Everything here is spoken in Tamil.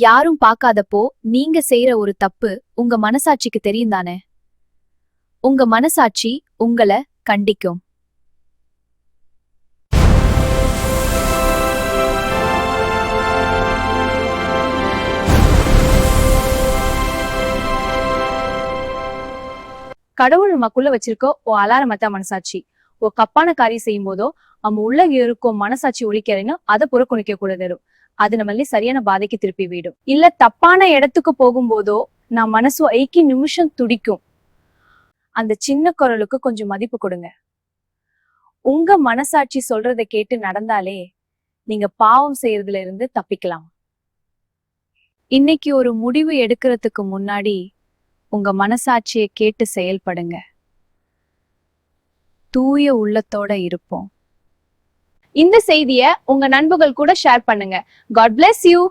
யாரும் பார்க்காதப்போ நீங்க செய்யற ஒரு தப்பு உங்க மனசாட்சிக்கு தெரியும் தானே? உங்க மனசாட்சி உங்கள கண்டிக்கும். கடவுள் நமக்குள்ள வச்சிருக்க அலாரமத்தா மனசாட்சி. கப்பான காரியம் செய்யும் போதோ நம்ம உள்ள இருக்கும் மனசாட்சி ஒழிக்கிறேன்னு அதை புறக்கணிக்க கூடாது. அது நம்மளே சரியான பாதைக்கு திருப்பி விடும். இல்ல தப்பான இடத்துக்கு போகும்போதோ நான் மனசு ஐக்கி நிமிஷம் துடிக்கும். அந்த சின்ன குரலுக்கு கொஞ்சம் மதிப்பு கொடுங்க. உங்க மனசாட்சி சொல்றதை கேட்டு நடந்தாலே நீங்க பாவம் செய்யறதுல இருந்து தப்பிக்கலாம். இன்னைக்கு ஒரு முடிவு எடுக்கிறதுக்கு முன்னாடி உங்க மனசாட்சியை கேட்டு செயல்படுங்க. தூய உள்ளத்தோட இருப்போம். இந்த செய்தியை உங்க நண்பர்கள் கூட ஷேர் பண்ணுங்க. God bless you.